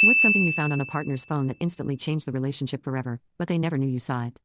What's something you found on a partner's phone that instantly changed the relationship forever, but they never knew you saw it?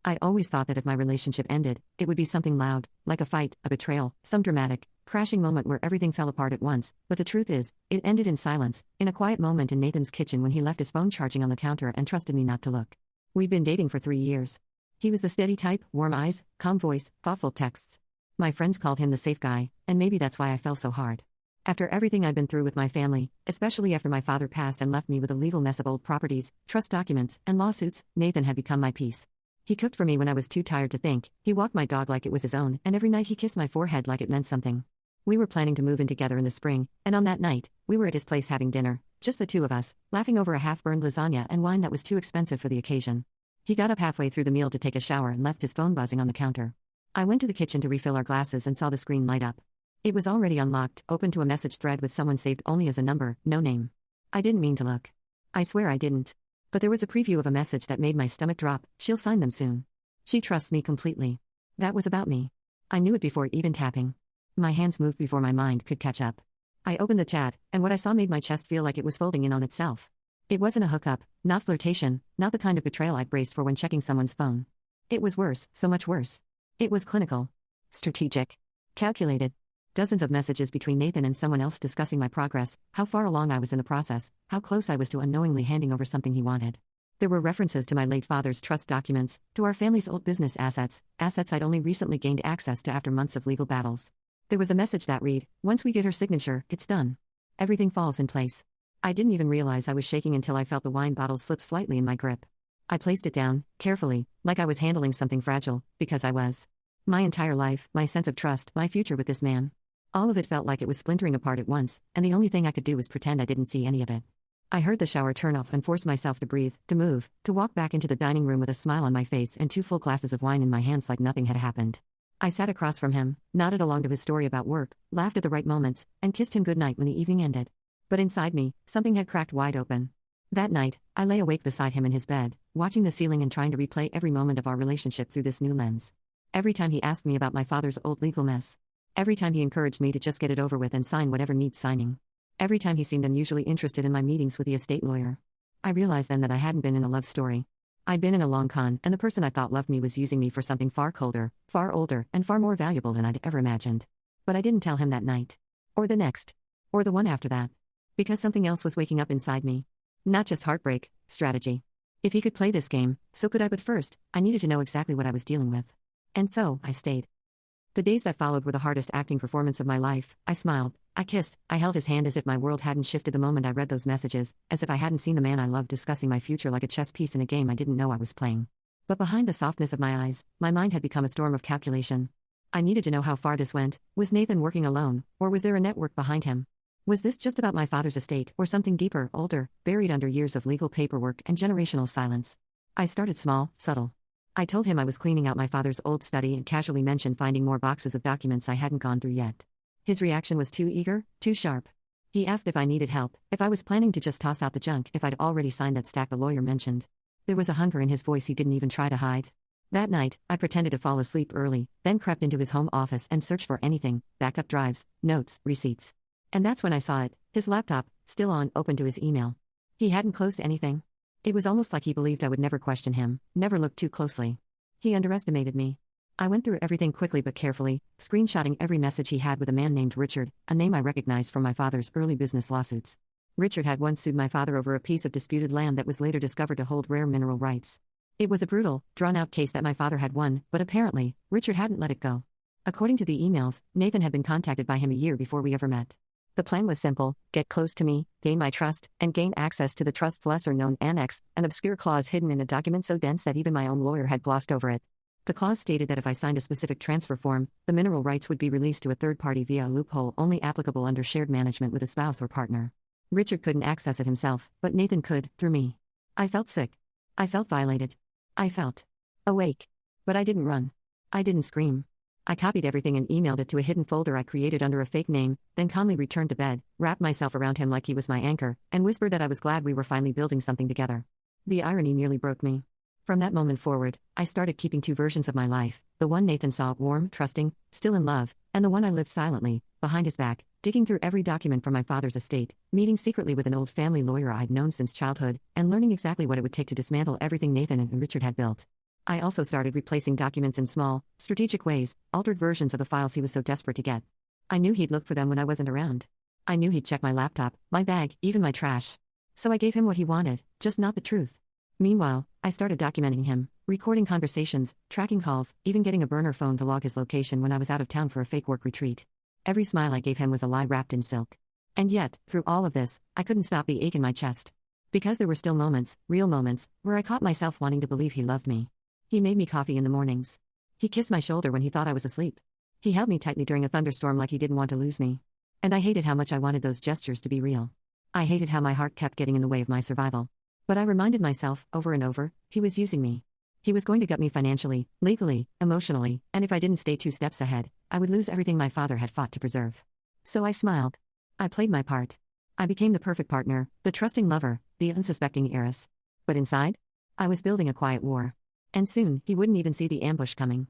I always thought that if my relationship ended, it would be something loud, like a fight, a betrayal, some dramatic, crashing moment where everything fell apart at once, but the truth is, it ended in silence, in a quiet moment in Nathan's kitchen when he left his phone charging on the counter and trusted me not to look. We'd been dating for 3 years. He was the steady type, warm eyes, calm voice, thoughtful texts. My friends called him the safe guy, and maybe that's why I fell so hard. After everything I'd been through with my family, especially after my father passed and left me with a legal mess of old properties, trust documents, and lawsuits, Nathan had become my peace. He cooked for me when I was too tired to think, he walked my dog like it was his own, and every night he kissed my forehead like it meant something. We were planning to move in together in the spring, and on that night, we were at his place having dinner, just the two of us, laughing over a half-burned lasagna and wine that was too expensive for the occasion. He got up halfway through the meal to take a shower and left his phone buzzing on the counter. I went to the kitchen to refill our glasses and saw the screen light up. It was already unlocked, open to a message thread with someone saved only as a number, no name. I didn't mean to look. I swear I didn't. But there was a preview of a message that made my stomach drop. She'll sign them soon. She trusts me completely. That was about me. I knew it before even tapping. My hands moved before my mind could catch up. I opened the chat, and what I saw made my chest feel like it was folding in on itself. It wasn't a hookup, not flirtation, not the kind of betrayal I'd braced for when checking someone's phone. It was worse, so much worse. It was clinical. Strategic. Calculated. Dozens of messages between Nathan and someone else discussing my progress, how far along I was in the process, how close I was to unknowingly handing over something he wanted. There were references to my late father's trust documents, to our family's old business assets I'd only recently gained access to after months of legal battles. There was a message that read, "Once we get her signature, it's done. Everything falls in place." I didn't even realize I was shaking until I felt the wine bottle slip slightly in my grip. I placed it down, carefully, like I was handling something fragile, because I was. My entire life, my sense of trust, my future with this man. All of it felt like it was splintering apart at once, and the only thing I could do was pretend I didn't see any of it. I heard the shower turn off and forced myself to breathe, to move, to walk back into the dining room with a smile on my face and 2 full glasses of wine in my hands like nothing had happened. I sat across from him, nodded along to his story about work, laughed at the right moments, and kissed him goodnight when the evening ended. But inside me, something had cracked wide open. That night, I lay awake beside him in his bed, watching the ceiling and trying to replay every moment of our relationship through this new lens. Every time he asked me about my father's old legal mess. Every time he encouraged me to just get it over with and sign whatever needs signing. Every time he seemed unusually interested in my meetings with the estate lawyer. I realized then that I hadn't been in a love story. I'd been in a long con, and the person I thought loved me was using me for something far colder, far older, and far more valuable than I'd ever imagined. But I didn't tell him that night. Or the next. Or the one after that. Because something else was waking up inside me. Not just heartbreak, strategy. If he could play this game, so could I, but first, I needed to know exactly what I was dealing with. And so, I stayed. The days that followed were the hardest acting performance of my life. I smiled, I kissed, I held his hand as if my world hadn't shifted the moment I read those messages, as if I hadn't seen the man I loved discussing my future like a chess piece in a game I didn't know I was playing. But behind the softness of my eyes, my mind had become a storm of calculation. I needed to know how far this went. Was Nathan working alone, or was there a network behind him? Was this just about my father's estate, or something deeper, older, buried under years of legal paperwork and generational silence? I started small, subtle. I told him I was cleaning out my father's old study and casually mentioned finding more boxes of documents I hadn't gone through yet. His reaction was too eager, too sharp. He asked if I needed help, if I was planning to just toss out the junk, if I'd already signed that stack the lawyer mentioned. There was a hunger in his voice he didn't even try to hide. That night, I pretended to fall asleep early, then crept into his home office and searched for anything, backup drives, notes, receipts. And that's when I saw it, his laptop, still on, open to his email. He hadn't closed anything. It was almost like he believed I would never question him, never look too closely. He underestimated me. I went through everything quickly but carefully, screenshotting every message he had with a man named Richard, a name I recognized from my father's early business lawsuits. Richard had once sued my father over a piece of disputed land that was later discovered to hold rare mineral rights. It was a brutal, drawn-out case that my father had won, but apparently, Richard hadn't let it go. According to the emails, Nathan had been contacted by him a year before we ever met. The plan was simple: get close to me, gain my trust, and gain access to the trust's lesser-known annex, an obscure clause hidden in a document so dense that even my own lawyer had glossed over it. The clause stated that if I signed a specific transfer form, the mineral rights would be released to a third party via a loophole only applicable under shared management with a spouse or partner. Richard couldn't access it himself, but Nathan could, through me. I felt sick. I felt violated. I felt awake. But I didn't run. I didn't scream. I copied everything and emailed it to a hidden folder I created under a fake name, then calmly returned to bed, wrapped myself around him like he was my anchor, and whispered that I was glad we were finally building something together. The irony nearly broke me. From that moment forward, I started keeping two versions of my life: the one Nathan saw, warm, trusting, still in love, and the one I lived silently, behind his back, digging through every document from my father's estate, meeting secretly with an old family lawyer I'd known since childhood, and learning exactly what it would take to dismantle everything Nathan and Richard had built. I also started replacing documents in small, strategic ways, altered versions of the files he was so desperate to get. I knew he'd look for them when I wasn't around. I knew he'd check my laptop, my bag, even my trash. So I gave him what he wanted, just not the truth. Meanwhile, I started documenting him, recording conversations, tracking calls, even getting a burner phone to log his location when I was out of town for a fake work retreat. Every smile I gave him was a lie wrapped in silk. And yet, through all of this, I couldn't stop the ache in my chest. Because there were still moments, real moments, where I caught myself wanting to believe he loved me. He made me coffee in the mornings. He kissed my shoulder when he thought I was asleep. He held me tightly during a thunderstorm like he didn't want to lose me. And I hated how much I wanted those gestures to be real. I hated how my heart kept getting in the way of my survival. But I reminded myself, over and over, he was using me. He was going to gut me financially, legally, emotionally, and if I didn't stay 2 steps ahead, I would lose everything my father had fought to preserve. So I smiled. I played my part. I became the perfect partner, the trusting lover, the unsuspecting heiress. But inside, I was building a quiet war. And soon, he wouldn't even see the ambush coming.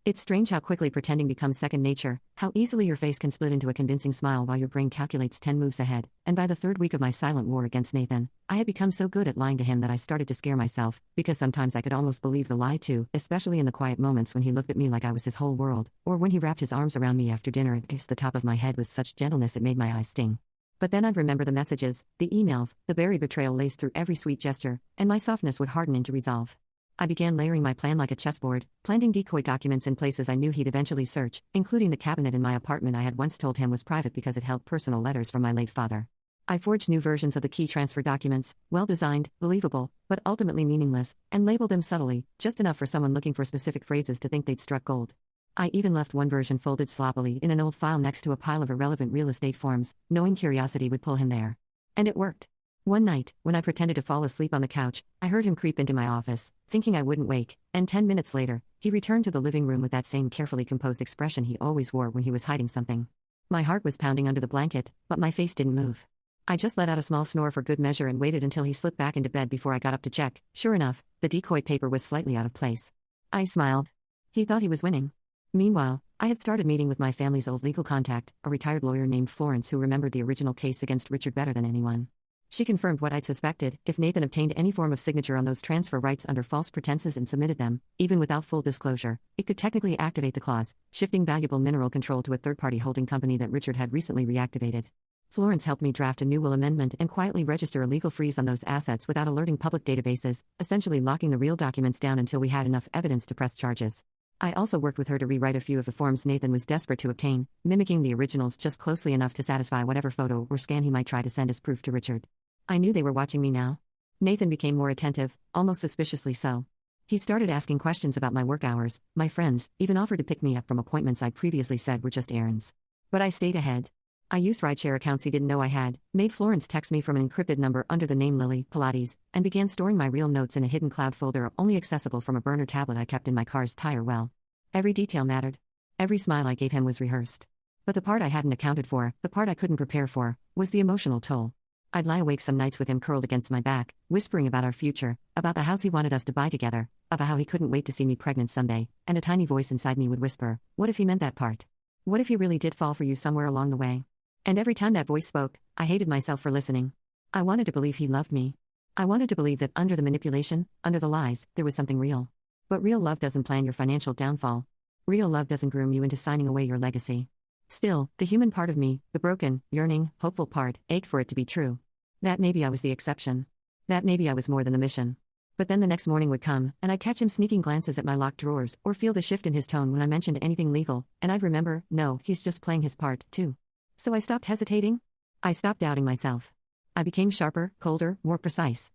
It's strange how quickly pretending becomes second nature, how easily your face can split into a convincing smile while your brain calculates 10 moves ahead, and by the 3rd week of my silent war against Nathan, I had become so good at lying to him that I started to scare myself, because sometimes I could almost believe the lie too, especially in the quiet moments when he looked at me like I was his whole world, or when he wrapped his arms around me after dinner and kissed the top of my head with such gentleness it made my eyes sting. But then I'd remember the messages, the emails, the buried betrayal laced through every sweet gesture, and my softness would harden into resolve. I began layering my plan like a chessboard, planting decoy documents in places I knew he'd eventually search, including the cabinet in my apartment I had once told him was private because it held personal letters from my late father. I forged new versions of the key transfer documents, well-designed, believable, but ultimately meaningless, and labeled them subtly, just enough for someone looking for specific phrases to think they'd struck gold. I even left one version folded sloppily in an old file next to a pile of irrelevant real estate forms, knowing curiosity would pull him there. And it worked. One night, when I pretended to fall asleep on the couch, I heard him creep into my office, thinking I wouldn't wake, and 10 minutes later, he returned to the living room with that same carefully composed expression he always wore when he was hiding something. My heart was pounding under the blanket, but my face didn't move. I just let out a small snore for good measure and waited until he slipped back into bed before I got up to check. Sure enough, the decoy paper was slightly out of place. I smiled. He thought he was winning. Meanwhile, I had started meeting with my family's old legal contact, a retired lawyer named Florence who remembered the original case against Richard better than anyone. She confirmed what I'd suspected: if Nathan obtained any form of signature on those transfer rights under false pretenses and submitted them, even without full disclosure, it could technically activate the clause, shifting valuable mineral control to a third-party holding company that Richard had recently reactivated. Florence helped me draft a new will amendment and quietly register a legal freeze on those assets without alerting public databases, essentially locking the real documents down until we had enough evidence to press charges. I also worked with her to rewrite a few of the forms Nathan was desperate to obtain, mimicking the originals just closely enough to satisfy whatever photo or scan he might try to send as proof to Richard. I knew they were watching me now. Nathan became more attentive, almost suspiciously so. He started asking questions about my work hours, my friends, even offered to pick me up from appointments I'd previously said were just errands. But I stayed ahead. I used rideshare accounts he didn't know I had, made Florence text me from an encrypted number under the name Lily Pilates, and began storing my real notes in a hidden cloud folder only accessible from a burner tablet I kept in my car's tire well. Every detail mattered. Every smile I gave him was rehearsed. But the part I hadn't accounted for, the part I couldn't prepare for, was the emotional toll. I'd lie awake some nights with him curled against my back, whispering about our future, about the house he wanted us to buy together, about how he couldn't wait to see me pregnant someday, and a tiny voice inside me would whisper, what if he meant that part? What if he really did fall for you somewhere along the way? And every time that voice spoke, I hated myself for listening. I wanted to believe he loved me. I wanted to believe that under the manipulation, under the lies, there was something real. But real love doesn't plan your financial downfall. Real love doesn't groom you into signing away your legacy. Still, the human part of me, the broken, yearning, hopeful part, ached for it to be true. That maybe I was the exception. That maybe I was more than the mission. But then the next morning would come, and I'd catch him sneaking glances at my locked drawers, or feel the shift in his tone when I mentioned anything legal, and I'd remember, no, he's just playing his part, too. So I stopped hesitating. I stopped doubting myself. I became sharper, colder, more precise.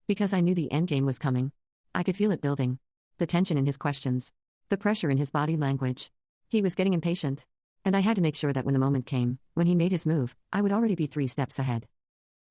Because I knew the endgame was coming. I could feel it building. The tension in his questions. The pressure in his body language. He was getting impatient. And I had to make sure that when the moment came, when he made his move, I would already be 3 steps ahead.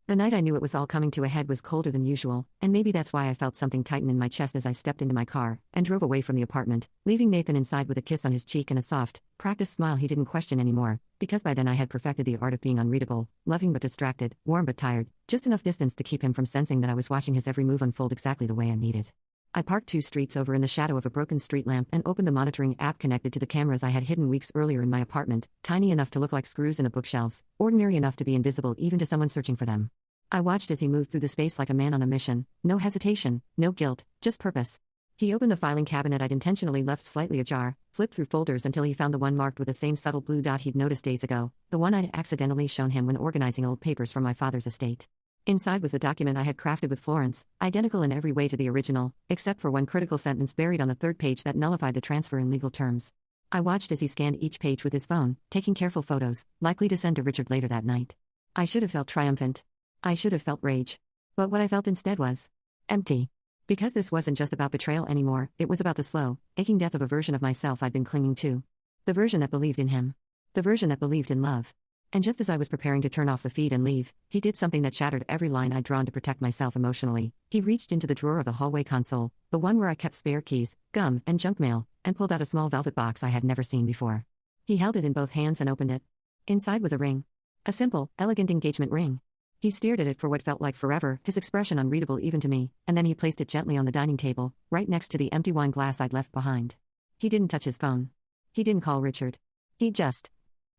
The night I knew it was all coming to a head was colder than usual, and maybe that's why I felt something tighten in my chest as I stepped into my car and drove away from the apartment, leaving Nathan inside with a kiss on his cheek and a soft, practiced smile he didn't question anymore, because by then I had perfected the art of being unreadable, loving but distracted, warm but tired, just enough distance to keep him from sensing that I was watching his every move unfold exactly the way I needed. I parked 2 streets over in the shadow of a broken street lamp and opened the monitoring app connected to the cameras I had hidden weeks earlier in my apartment, tiny enough to look like screws in the bookshelves, ordinary enough to be invisible even to someone searching for them. I watched as he moved through the space like a man on a mission, no hesitation, no guilt, just purpose. He opened the filing cabinet I'd intentionally left slightly ajar, flipped through folders until he found the one marked with the same subtle blue dot he'd noticed days ago, the one I'd accidentally shown him when organizing old papers from my father's estate. Inside was the document I had crafted with Florence, identical in every way to the original, except for one critical sentence buried on the third page that nullified the transfer in legal terms. I watched as he scanned each page with his phone, taking careful photos, likely to send to Richard later that night. I should have felt triumphant. I should have felt rage. But what I felt instead was empty. Because this wasn't just about betrayal anymore, it was about the slow, aching death of a version of myself I'd been clinging to. The version that believed in him. The version that believed in love. And just as I was preparing to turn off the feed and leave, he did something that shattered every line I'd drawn to protect myself emotionally. He reached into the drawer of the hallway console, the one where I kept spare keys, gum, and junk mail, and pulled out a small velvet box I had never seen before. He held it in both hands and opened it. Inside was a ring. A simple, elegant engagement ring. He stared at it for what felt like forever, his expression unreadable even to me, and then he placed it gently on the dining table, right next to the empty wine glass I'd left behind. He didn't touch his phone. He didn't call Richard. He just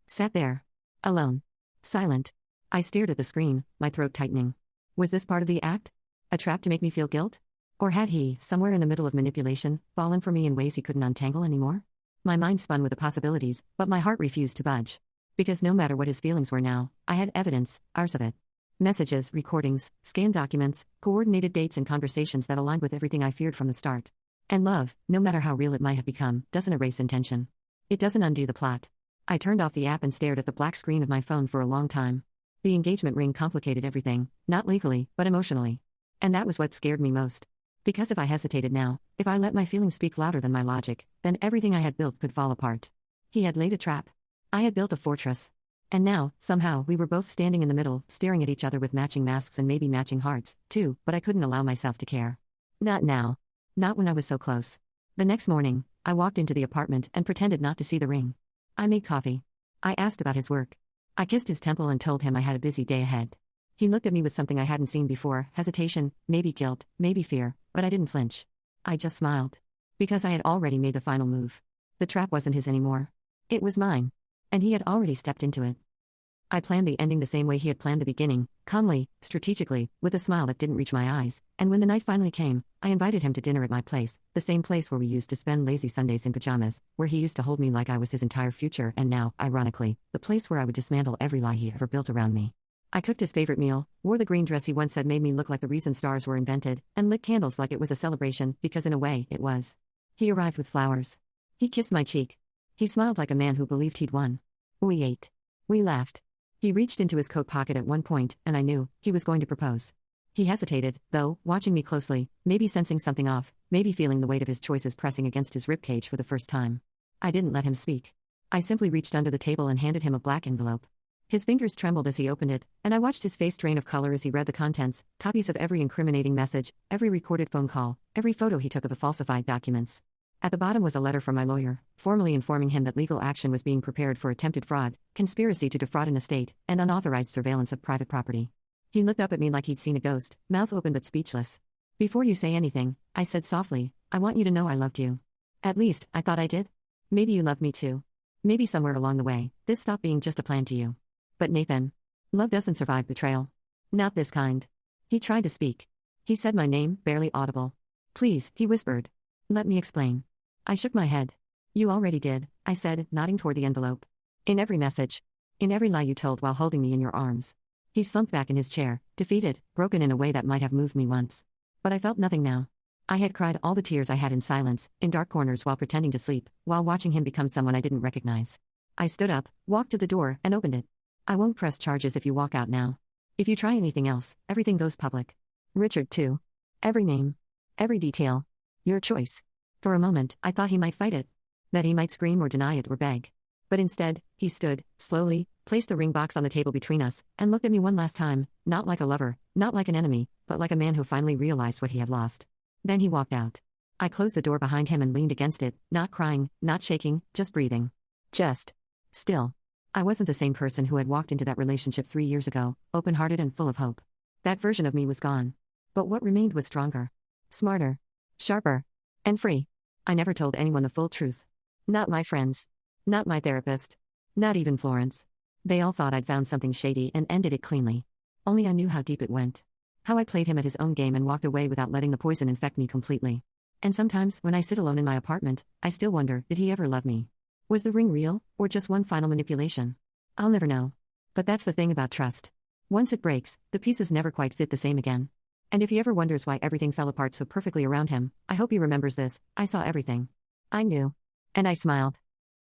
sat there. Alone. Silent. I stared at the screen, my throat tightening. Was this part of the act? A trap to make me feel guilt? Or had he, somewhere in the middle of manipulation, fallen for me in ways he couldn't untangle anymore? My mind spun with the possibilities, but my heart refused to budge. Because no matter what his feelings were now, I had evidence, ours of it. Messages, recordings, scanned documents, coordinated dates and conversations that aligned with everything I feared from the start. And love, no matter how real it might have become, doesn't erase intention. It doesn't undo the plot. I turned off the app and stared at the black screen of my phone for a long time. The engagement ring complicated everything, not legally, but emotionally. And that was what scared me most. Because if I hesitated now, if I let my feelings speak louder than my logic, then everything I had built could fall apart. He had laid a trap. I had built a fortress. And now, somehow, we were both standing in the middle, staring at each other with matching masks and maybe matching hearts, too, but I couldn't allow myself to care. Not now. Not when I was so close. The next morning, I walked into the apartment and pretended not to see the ring. I made coffee. I asked about his work. I kissed his temple and told him I had a busy day ahead. He looked at me with something I hadn't seen before, hesitation, maybe guilt, maybe fear, but I didn't flinch. I just smiled. Because I had already made the final move. The trap wasn't his anymore. It was mine. And he had already stepped into it. I planned the ending the same way he had planned the beginning, calmly, strategically, with a smile that didn't reach my eyes, and when the night finally came, I invited him to dinner at my place, the same place where we used to spend lazy Sundays in pajamas, where he used to hold me like I was his entire future, and now, ironically, the place where I would dismantle every lie he ever built around me. I cooked his favorite meal, wore the green dress he once said made me look like the reason stars were invented, and lit candles like it was a celebration, because in a way, it was. He arrived with flowers. He kissed my cheek. He smiled like a man who believed he'd won. We ate. We laughed. He reached into his coat pocket at one point, and I knew he was going to propose. He hesitated, though, watching me closely, maybe sensing something off, maybe feeling the weight of his choices pressing against his ribcage for the first time. I didn't let him speak. I simply reached under the table and handed him a black envelope. His fingers trembled as he opened it, and I watched his face drain of color as he read the contents, copies of every incriminating message, every recorded phone call, every photo he took of the falsified documents. At the bottom was a letter from my lawyer, formally informing him that legal action was being prepared for attempted fraud, conspiracy to defraud an estate, and unauthorized surveillance of private property. He looked up at me like he'd seen a ghost, mouth open but speechless. Before you say anything, I said softly, I want you to know I loved you. At least, I thought I did. Maybe you loved me too. Maybe somewhere along the way, this stopped being just a plan to you. But Nathan, love doesn't survive betrayal. Not this kind. He tried to speak. He said my name, barely audible. Please, he whispered. Let me explain. I shook my head. You already did, I said, nodding toward the envelope. In every message. In every lie you told while holding me in your arms. He slumped back in his chair, defeated, broken in a way that might have moved me once. But I felt nothing now. I had cried all the tears I had in silence, in dark corners while pretending to sleep, while watching him become someone I didn't recognize. I stood up, walked to the door, and opened it. I won't press charges if you walk out now. If you try anything else, everything goes public. Richard too. Every name. Every detail. Your choice. For a moment, I thought he might fight it. That he might scream or deny it or beg. But instead, he stood, slowly, placed the ring box on the table between us, and looked at me one last time, not like a lover, not like an enemy, but like a man who finally realized what he had lost. Then he walked out. I closed the door behind him and leaned against it, not crying, not shaking, just breathing. Just. Still. I wasn't the same person who had walked into that relationship 3 years ago, open-hearted and full of hope. That version of me was gone. But what remained was stronger. Smarter. Sharper. And free. I never told anyone the full truth. Not my friends. Not my therapist. Not even Florence. They all thought I'd found something shady and ended it cleanly. Only I knew how deep it went. How I played him at his own game and walked away without letting the poison infect me completely. And sometimes, when I sit alone in my apartment, I still wonder, did he ever love me? Was the ring real, or just one final manipulation? I'll never know. But that's the thing about trust. Once it breaks, the pieces never quite fit the same again. And if he ever wonders why everything fell apart so perfectly around him, I hope he remembers this: I saw everything. I knew. And I smiled.